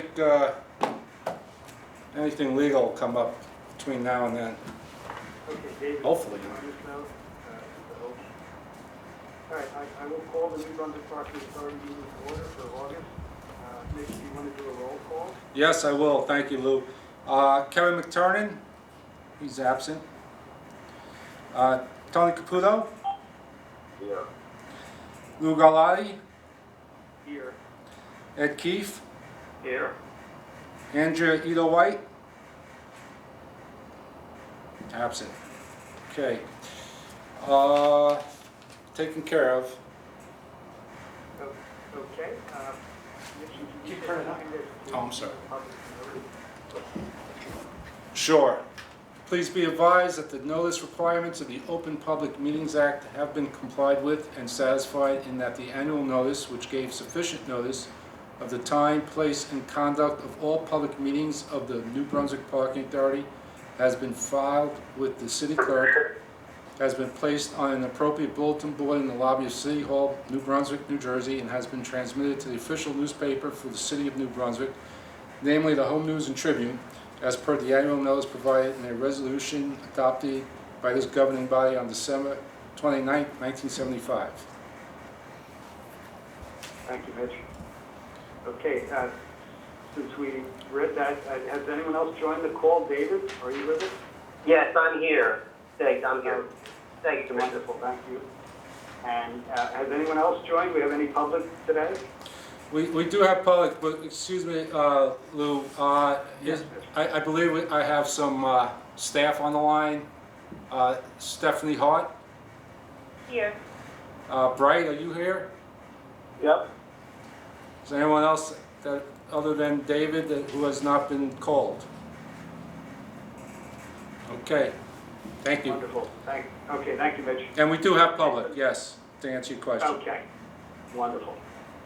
think anything legal will come up between now and then. Okay, David. Hopefully. All right, I will call the New Brunswick Parking Authority meeting to order for August. Maybe you want to do a roll call? Yes, I will. Thank you, Lou. Kevin McTurnan, he's absent. Tony Caputo, Here. Lou Galati, Here. Ed Keefe, Here. Andrea Ito White, absent. Okay. Taken care of. Okay. Keep turning up. Oh, I'm sorry. Sure. Please be advised that the notice requirements of the Open Public Meetings Act have been complied with and satisfied in that the annual notice, which gave sufficient notice of the time, place, and conduct of all public meetings of the New Brunswick Parking Authority, has been filed with the city clerk, has been placed on an appropriate bulletin board in the lobby of City Hall, New Brunswick, New Jersey, and has been transmitted to the official newspaper for the city of New Brunswick, namely the Home News and Tribune, as per the annual notice provided in a resolution adopted by this governing body on December 29, 1975. Thank you, Mitch. Okay, since we read that, has anyone else joined the call? David, are you with us? Yes, I'm here. Thanks, I'm here. Thank you, Mr. Wonderful, thank you. And has anyone else joined? We have any public today? We do have public, but excuse me, Lou, Yes. I believe I have some staff on the line. Stephanie Hart, Here. Bright, are you here? Yep. Is there anyone else that, other than David, who has not been called? Okay, thank you. Wonderful, thank you, Mitch. And we do have public, yes, to answer your question. Okay, wonderful.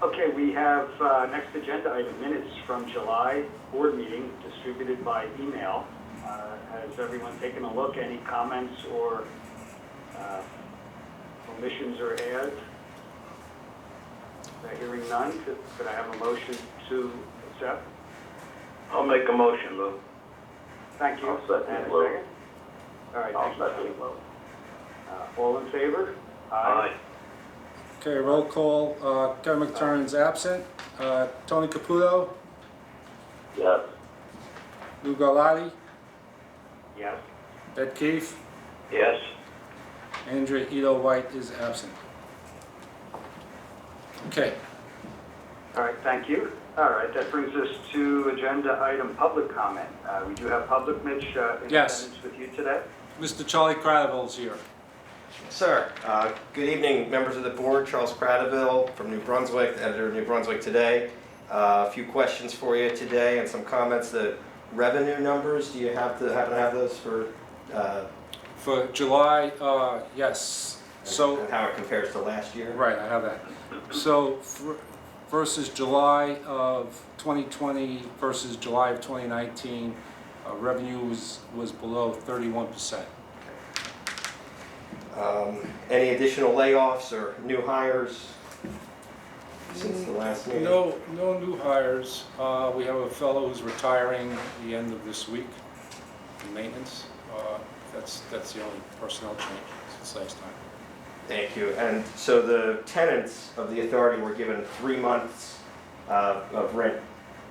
Okay, we have next agenda item, minutes from July board meeting distributed by email. Has everyone taken a look? Any comments or omissions or adds? Hearing none, could I have a motion to accept? I'll make a motion, Lou. Thank you. I'll second And a Lou. second? All right, I'll thank you. second Lou. All in favor? Aye. Okay, roll call, Kevin McTurnan's absent. Tony Caputo, Yes. Lou Galati, Yes. Ed Keefe, Yes. Andrea Ito White is absent. Okay, All right, thank you. All right, that brings us to agenda item public comment. We do have public, Mitch, in Yes. attendance with you today. Mr. Charlie Cradaville is here. Sir, good evening, members of the board. Charles Cradaville from New Brunswick, the editor of New Brunswick Today. A few questions for you today and some comments. The revenue numbers, do you happen to have those for For July, yes. So, and how it compares to last year? right, I have that. So versus July of 2020 versus July of 2019, revenue was below 31%. Any additional layoffs or new hires since the last meeting? No new hires. We have a fellow who's retiring at the end of this week in maintenance. That's the only personnel change since last time. Thank you. And so the tenants of the authority were given 3 months of rent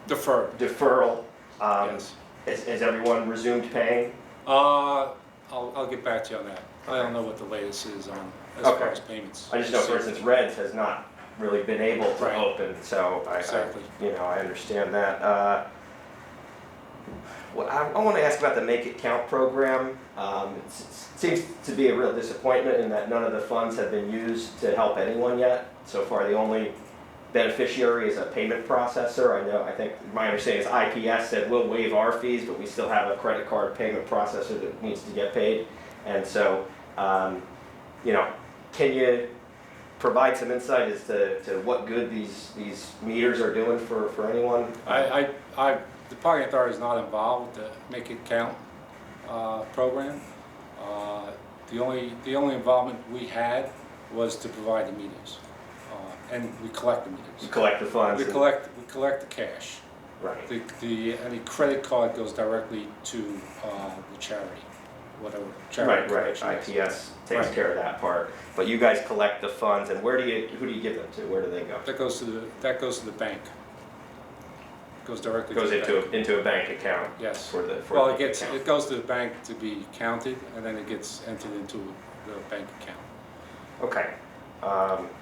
Deferred. deferral. Yes. Has everyone resumed paying? I'll get back to you on that. I don't know what the latest is on as Okay. far as payments. I just know, for instance, Reds has not really been able to Right. open, so Exactly. I understand that. Well, I want to ask about the Make It Count program. It seems to be a real disappointment in that none of the funds have been used to help anyone yet. So far, the only beneficiary is a payment processor. I think my understanding is IPS said we'll waive our fees, but we still have a credit card payment processor that needs to get paid. And so, can you provide some insight as to what good these meters are doing for anyone? The parking authority is not involved with the Make It Count program. The only involvement we had was to provide the meters, and we collect the meters. You collect the funds? We collect the cash. Right. Any credit card goes directly to the charity, whatever charity. Right, IPS takes Right. care of that part, but you guys collect the funds, and who do you give them to? Where do they go? That goes to the bank. Goes directly Goes to the bank. into a bank account. Yes. For Well, the account. it goes to the bank to be counted, and then it gets entered into the bank account. Okay.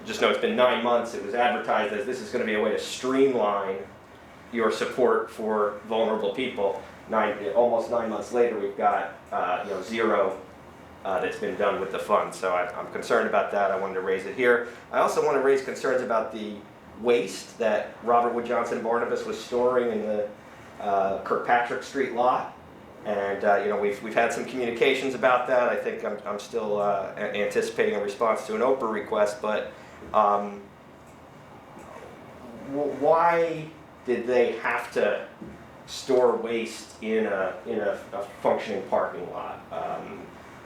Just know it's been 9 months. It was advertised as this is going to be a way to streamline your support for vulnerable people. Almost 9 months later, we've got zero that's been done with the fund. So I'm concerned about that. I wanted to raise it here. I also want to raise concerns about the waste that Robert Wood Johnson Barnabas was storing in the Kirkpatrick Street lot. And we've had some communications about that. I think I'm still anticipating a response to an Oprah request, but why did they have to store waste in a functioning parking lot?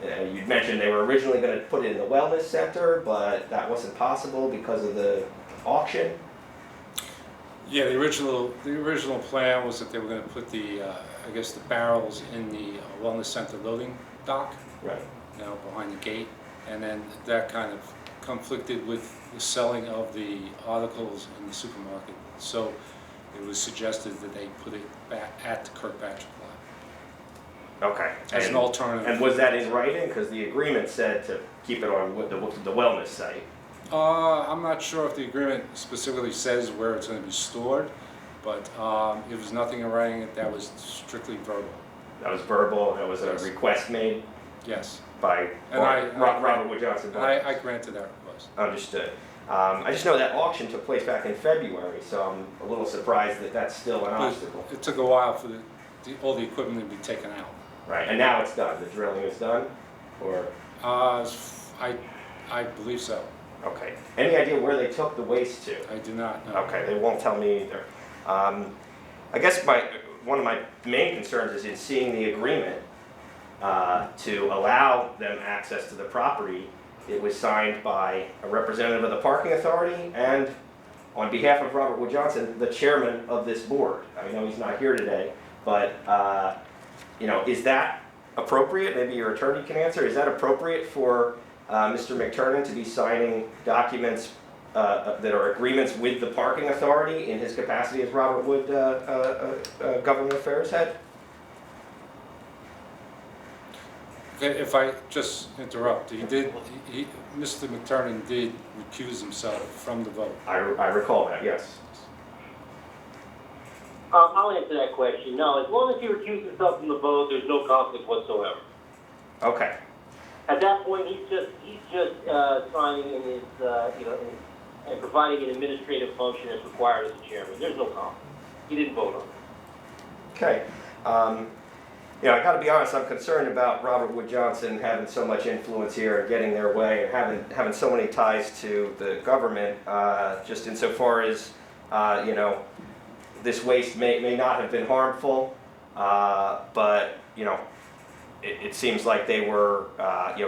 You'd mentioned they were originally going to put it in the wellness center, but that wasn't possible because of the auction. Yeah, the original plan was that they were going to put the barrels in the wellness center loading dock, Right. Behind the gate, and then that kind of conflicted with the selling of the articles in the supermarket. So it was suggested that they put it back at the Kirkpatrick lot Okay. as an alternative. And was that in writing? Because the agreement said to keep it on the wellness site. I'm not sure if the agreement specifically says where it's going to be stored, but it was nothing in writing. That was strictly verbal. That was verbal. That was a Yes. request made Yes. by Robert Wood Johnson. I granted that request. Understood. I just know that auction took place back in February, so I'm a little surprised that that's still an obstacle. It took a while for all the equipment to be taken out. Right, and now it's done. The drilling is done, or I believe so. okay. Any idea where they took the waste to? I do not know. Okay, they won't tell me either. I guess one of my main concerns is in seeing the agreement to allow them access to the property. It was signed by a representative of the parking authority and, on behalf of Robert Wood Johnson, the chairman of this board. I know he's not here today, but is that appropriate? Maybe your attorney can answer. Is that appropriate for Mr. McTurnan to be signing documents that are agreements with the parking authority in his capacity as Robert Wood Government Affairs head? Okay, if I just interrupt, Mr. McTurnan did recuse himself from the vote. I recall that, yes. I'll answer that question. No, as long as he recused himself from the vote, there's no conflict whatsoever. Okay. At that point, he's just signing in his, and providing an administrative function as required as the chairman. There's no conflict. He didn't vote on it. Okay. I got to be honest. I'm concerned about Robert Wood Johnson having so much influence here and getting their way, and having so many ties to the government. Just insofar as this waste may not have been harmful, but it seems like they were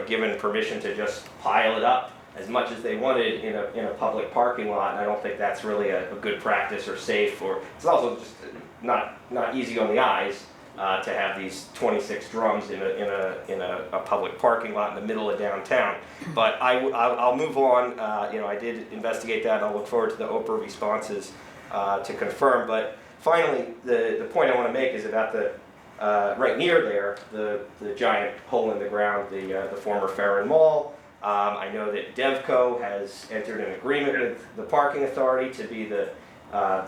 given permission to just pile it up as much as they wanted in a public parking lot, and I don't think that's really a good practice or safe. Or it's also just not easy on the eyes to have these 26 drums in a public parking lot in the middle of downtown. But I'll move on. I did investigate that, and I'll look forward to the Oprah responses to confirm. But finally, the point I want to make is about the right near there, the giant hole in the ground, the former Farron Mall. I know that Devco has entered an agreement with the parking authority to be the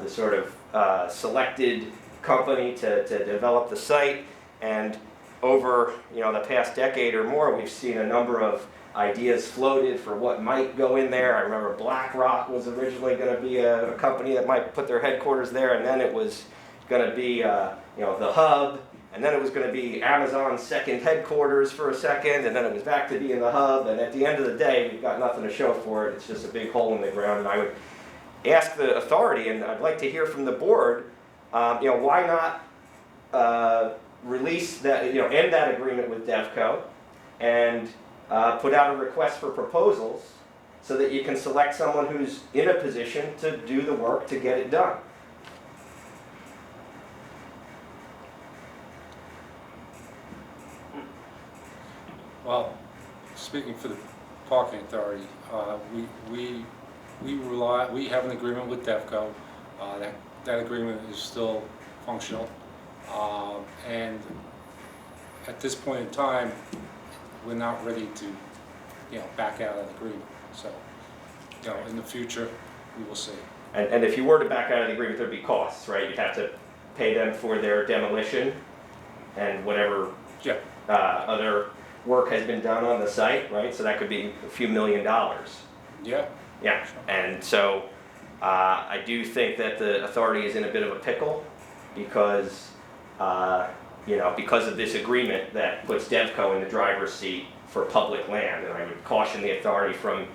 sort of selected company to develop the site. And over the past decade or more, we've seen a number of ideas floated for what might go in there. I remember BlackRock was originally going to be a company that might put their headquarters there, and then it was going to be the hub. And then it was going to be Amazon's second headquarters for a second, and then it was back to being the hub. And at the end of the day, we've got nothing to show for it. It's just a big hole in the ground. And I would ask the authority, and I'd like to hear from the board, why not release that, end that agreement with Devco, and put out a request for proposals so that you can select someone who's in a position to do the work to get it done. Well, speaking for the parking authority, we have an agreement with DevCo. That agreement is still functional. And at this point in time, we're not ready to, back out of the agreement. So, in the future, we will see. And if you were to back out of the agreement, there'd be costs, right? You'd have to pay them for their demolition and whatever Yeah. Other work has been done on the site, right? So that could be a few $1 million. Yeah. Yeah, and so I do think that the authority is in a bit of a pickle because, because of this agreement that puts DevCo in the driver's seat for public land. And I would caution the authority from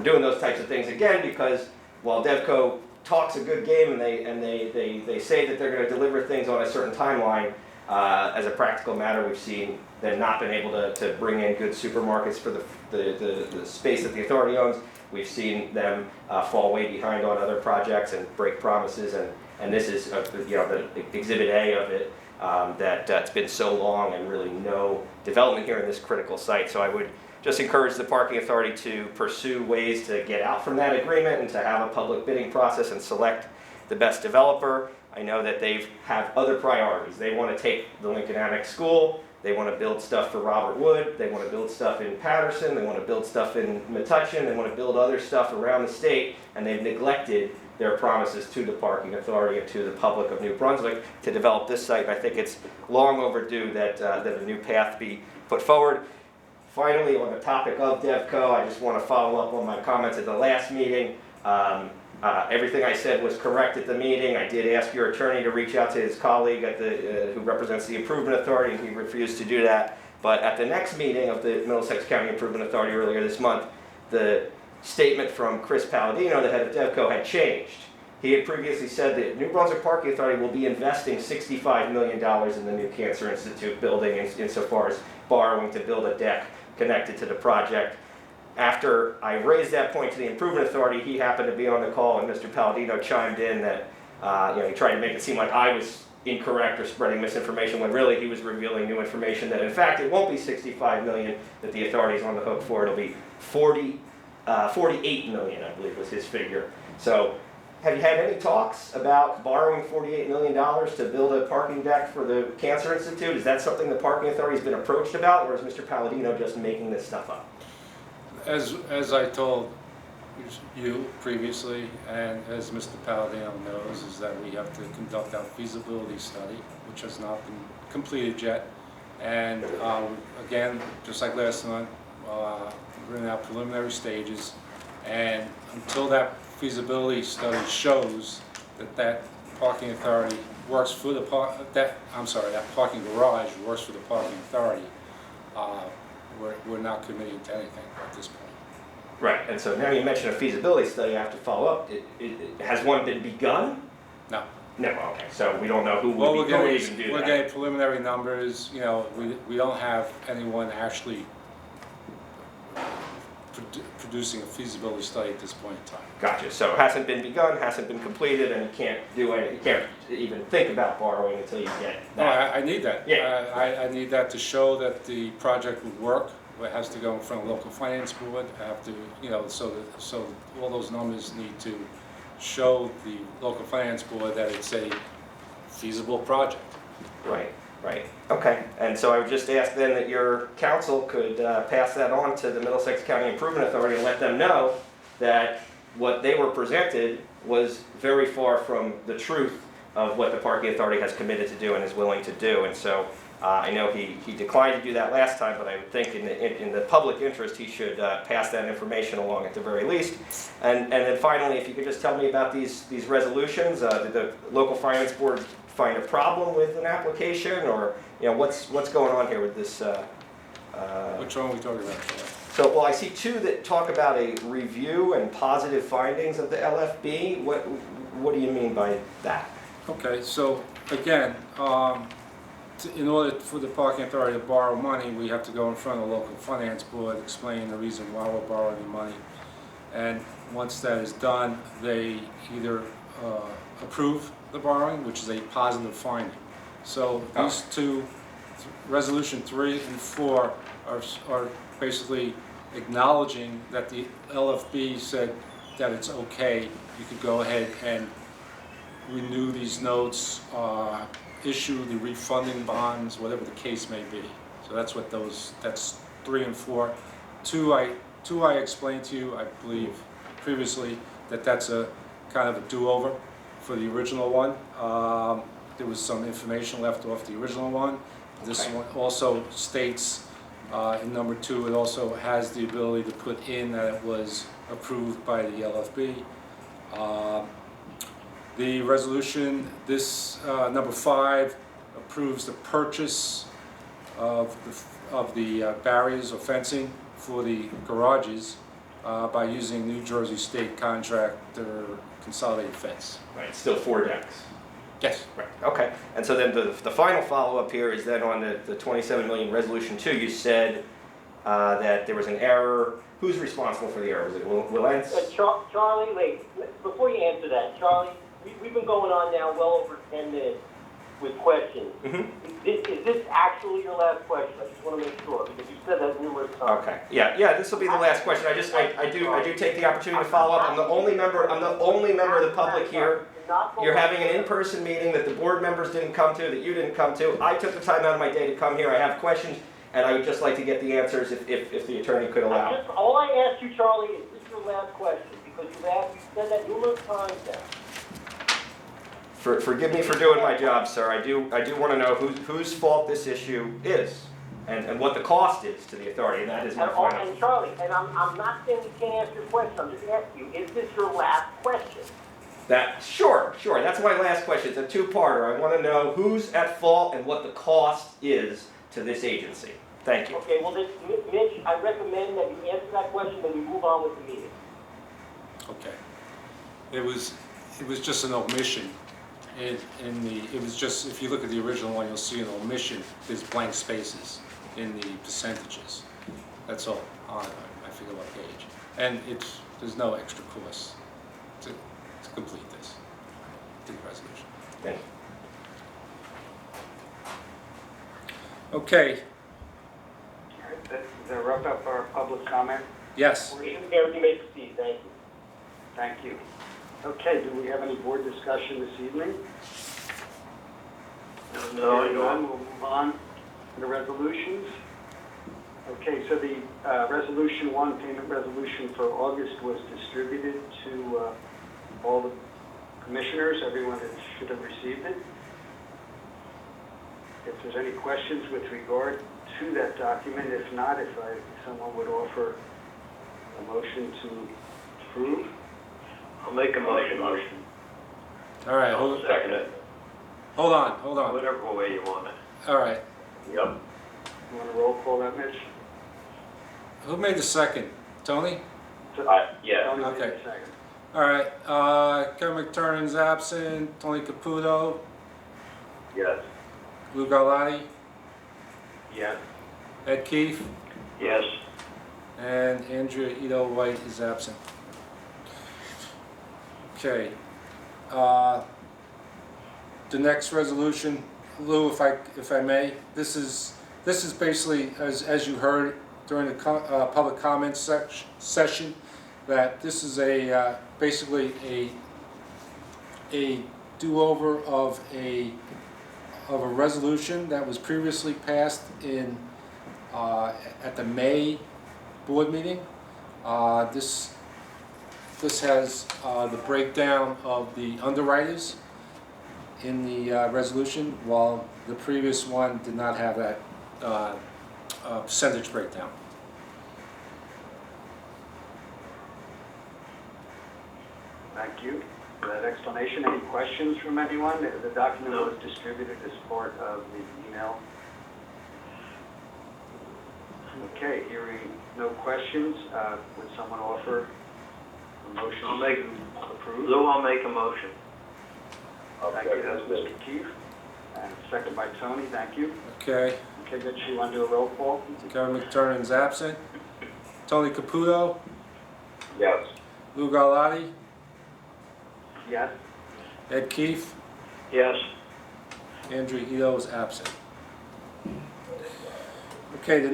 doing those types of things again, because while DevCo talks a good game and they say that they're going to deliver things on a certain timeline, as a practical matter, we've seen them not been able to bring in good supermarkets for the space that the authority owns. We've seen them fall way behind on other projects and break promises, and this is the exhibit A of it, that it's been so long and really no development here in this critical site. So I would just encourage the parking authority to pursue ways to get out from that agreement and to have a public bidding process and select the best developer. I know that they have other priorities. They want to take the Lincoln Annex School, they want to build stuff for Robert Wood, they want to build stuff in Patterson, they want to build stuff in Metuchen, they want to build other stuff around the state, and they've neglected their promises to the parking authority and to the public of New Brunswick to develop this site. And I think it's long overdue that a new path be put forward. Finally, on the topic of DevCo, I just want to follow up on my comments at the last meeting. Everything I said was correct at the meeting. I did ask your attorney to reach out to his colleague at who represents the Improvement Authority, and he refused to do that. But at the next meeting of the Middlesex County Improvement Authority earlier this month, the statement from Chris Palladino, the head of DevCo, had changed. He had previously said that New Brunswick Parking Authority will be investing $65 million in the new Cancer Institute building insofar as borrowing to build a deck connected to the project. After I raised that point to the Improvement Authority, he happened to be on the call, and Mr. Palladino chimed in that he tried to make it seem like I was incorrect or spreading misinformation, when really he was revealing new information that in fact it won't be $65 million that the authority's on the hook for. It'll be $48 million, I believe was his figure. So have you had any talks about borrowing $48 million to build a parking deck for the Cancer Institute? Is that something the parking authority's been approached about, or is Mr. Palladino just making this stuff up? As I told you previously, and as Mr. Palladino knows, is that we have to conduct our feasibility study, which has not been completed yet. And again, just like last month, we're in our preliminary stages, and until that feasibility study shows that parking authority works for the that parking garage works for the parking authority, we're not committing to anything at this point. Right, and so now you mentioned a feasibility study. I have to follow up. Has one been begun? No. No, okay. So we don't know who Well, would even do that. We're getting preliminary numbers. We don't have anyone actually producing a feasibility study at this point in time. Gotcha. So it hasn't been begun, hasn't been completed, and you can't even think about borrowing until you get that. No, I need that. Yeah. I need that to show that the project would work. It has to go in front of the local finance board. I have to, so all those numbers need to show the local finance board that it's a feasible project. Right. Okay. And so I would just ask then that your council could pass that on to the Middlesex County Improvement Authority and let them know that what they were presented was very far from the truth of what the parking authority has committed to do and is willing to do. And so I know he declined to do that last time, but I would think in the public interest he should pass that information along at the very least. And then finally, if you could just tell me about these resolutions. Did the local finance board find a problem with an application, or what's going on here with this? Which one are we talking about? So, well, I see two that talk about a review and positive findings of the LFB. What do you mean by that? Okay, so again, in order for the parking authority to borrow money, we have to go in front of the local finance board, explain the reason why we're borrowing the money. And once that is done, they either approve the borrowing, which is a positive finding. So these two Resolution 3 and 4 are basically acknowledging that the LFB said that it's okay, you could go ahead and renew these notes, issue the refunding bonds, whatever the case may be. So that's what that's 3 and 4. 2 I explained to you, I believe, previously, that's a kind of a do-over for the original one. There was some information left off the original one. This Okay. one also states in number 2, it also has the ability to put in that it was approved by the LFB. The resolution, this number 5, approves the purchase of the barriers or fencing for the garages by using New Jersey State Contractor Consolidated Fence. Right, still 4 decks. Yes. Right, okay. And so then the final follow-up here is that on the 27 million resolution 2, you said that there was an error. Who's responsible for the error? Was it Willens? Charlie, wait, before you answer that, Charlie, we've been going on now well over 10 minutes with questions. Is this actually your last question? I just want to make sure, because you said that numerous times. Okay, yeah, this will be the last question. I do take the opportunity to follow up. I'm the only member of the public here. You're having an in-person meeting that the board members didn't come to, that you didn't come to. I took the time out of my day to come here. I have questions, and I would just like to get the answers if the attorney could allow. All I asked you, Charlie, is this your last question? Because you said that numerous times now. Forgive me for doing my job, sir. I do want to know whose fault this issue is, and what the cost is to the authority, and that is my final. And Charlie, and I'm not saying you can't answer your question, I'm just asking you, is this your last question? Sure, that's my last question. It's a two-parter. I want to know who's at fault and what the cost is to this agency. Thank you. Okay, well, then, Mitch, I recommend that you answer that question, then we move on with the meeting. Okay. It was just an omission. It was just, if you look at the original one, you'll see an omission. There's blank spaces in the percentages. That's all. I forget what page. And there's no extra cost to complete this, the resolution. Thank you. Okay. All right, does that wrap up our public comment? Yes. You may proceed, thank you. Thank you. Okay, do we have any board discussion this evening? No, Hearing none, we'll move on to the resolutions. Okay, so the resolution 1, payment resolution for August, was distributed to all the commissioners. Everyone should have received it. If there's any questions with regard to that document, if not, if someone would offer a motion to approve. I'll make a motion. All right. I'll second it. Hold on. Whatever way you want it. All right. Yep. You want to roll call that, Mitch? Who made the second? Tony? Yeah. Tony made Okay. the second. All right. Kevin McTurnan's absent. Tony Caputo. Yes. Lou Garlotti. Yes. Ed Keefe. Yes. And Andrea Ito White is absent. Okay. The next resolution, Lou, if I may, this is basically, as you heard during the public comments session, that this is basically a do-over of a resolution that was previously passed at the May board meeting. This has the breakdown of the underwriters in the resolution, while the previous one did not have that percentage breakdown. Thank you for that explanation. Any questions from anyone? The document was distributed as part of the email. Okay, hearing no questions, would someone offer a motion I'll make- to approve? Lou, I'll make a motion. Thank you, that's Mr. Keefe. And second by Tony, thank you. Okay, Okay, Mitch, you want to do a roll call? Kevin McTurnan's absent. Tony Caputo, Yes. Lou Garlotti, Yes? Ed Keefe, Yes. Andrea Ito is absent. Okay, the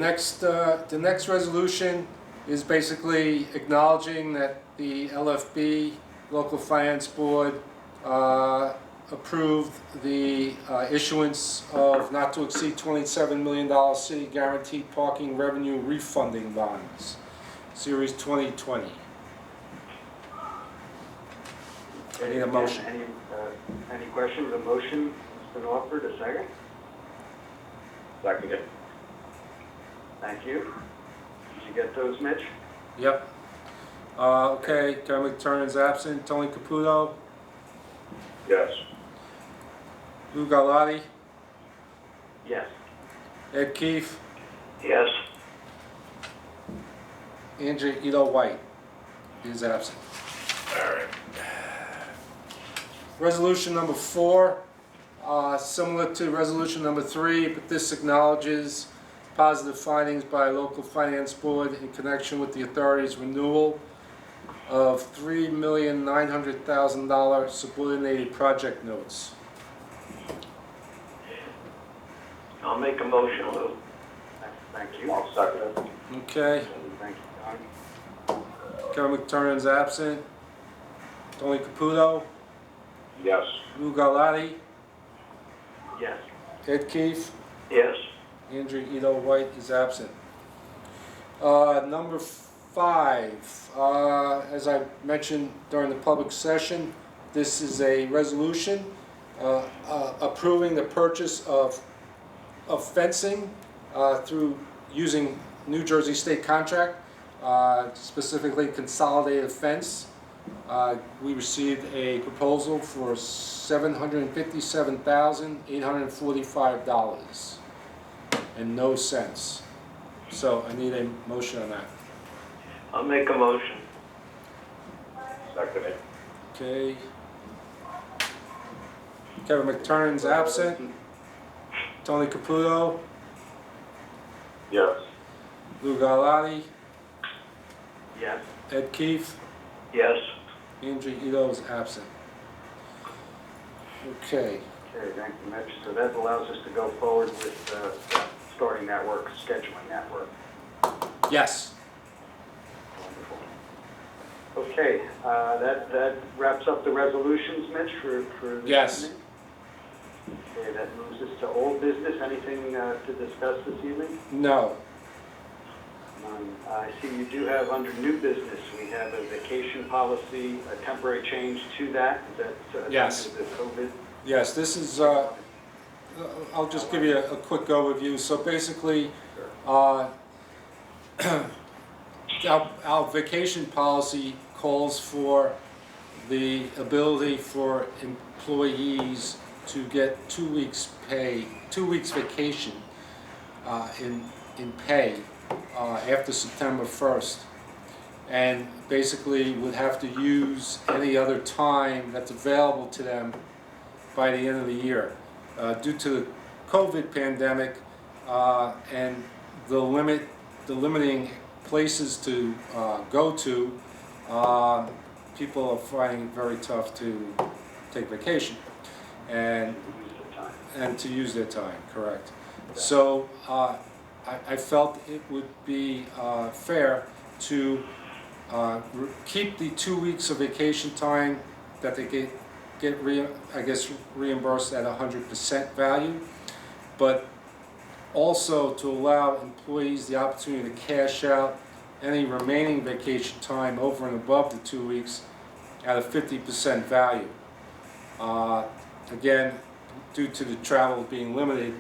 next resolution is basically acknowledging that the LFB, Local Finance Board, approved the issuance of not to exceed $27 million city guaranteed parking revenue refunding bonds, Series 2020. I need a motion. Any questions? A motion has been offered, a second? Second. Thank you. Did you get those, Mitch? Yep. Okay, Kevin McTurnan's absent. Tony Caputo, Yes. Lou Galati, Yes. Ed Keefe, Yes. Andrew Ito White is absent. All right. Resolution number 4, similar to resolution number 3, but this acknowledges positive findings by local finance board in connection with the authority's renewal of $3,900,000 subordinated project notes. I'll make a motion, Lou. Thank you. I'll second it. Okay, Thank you, Don. Kevin McTurnan's absent. Tony Caputo, Yes. Lou Galati, Yes. Ed Keefe, Yes. Andrew Ito White is absent. Number 5, as I mentioned during the public session, this is a resolution approving the purchase of fencing through using New Jersey state contract, specifically consolidated fence. We received a proposal for $757,845 and no cents. So I need a motion on that. I'll make a motion. Second it. Okay. Kevin McTurnan's absent. Tony Caputo, Yes. Lou Galati, Yes. Ed Keefe, Yes. Andrew Ito is absent. Okay. Okay, thank you, Mitch. So that allows us to go forward with starting that work, scheduling that work. Yes. Wonderful. Okay, that wraps up the resolutions, Mitch, for this Yes. evening. Okay, that moves us to old business. Anything to discuss this evening? No. I see you do have under new business, we have a vacation policy, a temporary change to that. Is that Yes. due to the COVID? Yes, this is, I'll just give you a quick overview. So basically, our vacation policy calls for the ability for employees to get 2 weeks pay, 2 weeks vacation in pay after September 1st. And basically would have to use any other time that's available to them by the end of the year. Due to the COVID pandemic and the limiting places to go to, people are finding it very tough to take vacation and to use their time, correct. So I felt it would be fair to keep the 2 weeks of vacation time that they get reimbursed at 100% value, but also to allow employees the opportunity to cash out any remaining vacation time over and above the 2 weeks at a 50% value. Again, due to the travel being limited,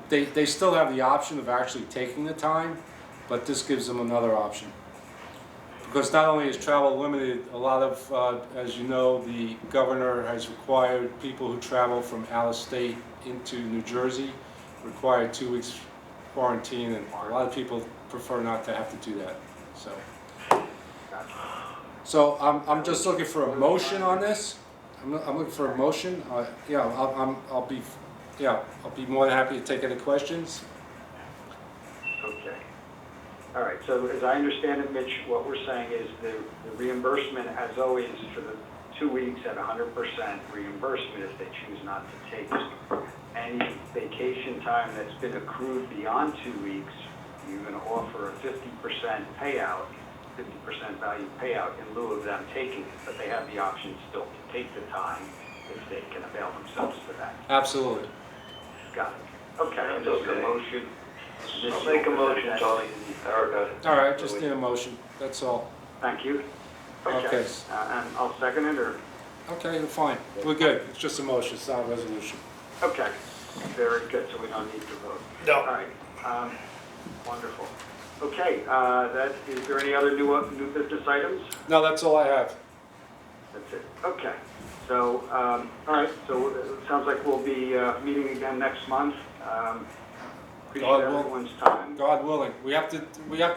they still have the option of actually taking the time, but this gives them another option. Because not only is travel limited, a lot of, as you know, the governor has required people who travel from out of state into New Jersey require 2 weeks quarantine, and a lot of people prefer not to have to do that. So I'm just looking for a motion on this. I'm looking for a motion. I'll be more than happy to take any questions. Okay. All right, so as I understand it, Mitch, what we're saying is the reimbursement, as always, for the 2 weeks at 100% reimbursement if they choose not to take any vacation vacation time that's been accrued beyond 2 weeks, you're going to offer a 50% payout, 50% value payout in lieu of them taking it, but they have the option still to take the time if they can avail themselves to that. Absolutely. Got it. Okay, Sounds there's a okay. motion. I'll make a motion, Tony. Erica. All right, just need a motion, that's all. Thank you. Okay. And I'll second it, or, Okay, fine, we're good, it's just a motion, it's not a resolution. okay, very good, so we don't need to vote. No. All right, wonderful. Okay, is there any other new business items? No, that's all I have. That's it. Okay. So, all right, so it sounds like we'll be meeting again next month. Appreciate God will- everyone's time. God willing, we have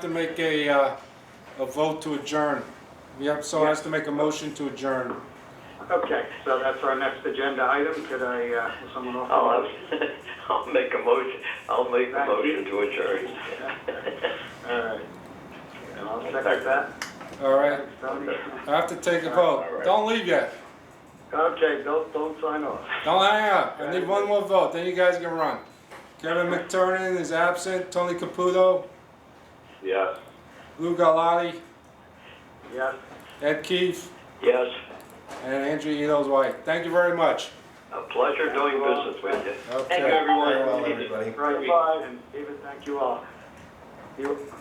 to make a vote to adjourn. Someone has to make a motion to adjourn. Okay, so that's our next agenda item. Could will someone offer? I'll make a motion. I'll make a Thank you. motion to adjourn. All right. And I'll second that. All right, Thanks, Tony. I have to take a vote. All right. Don't leave yet. Okay, don't sign off. Don't hang up. I need one more vote, then you guys can run. Kevin McTurnan is absent. Tony Caputo, Yes. Lou Galati, Yes. Ed Keefe, Yes. and Andrew Ito's wife. Thank you very much. A pleasure doing business with you. Okay. Thank you, everyone. Very well, everybody. Right, and David, thank you all. You-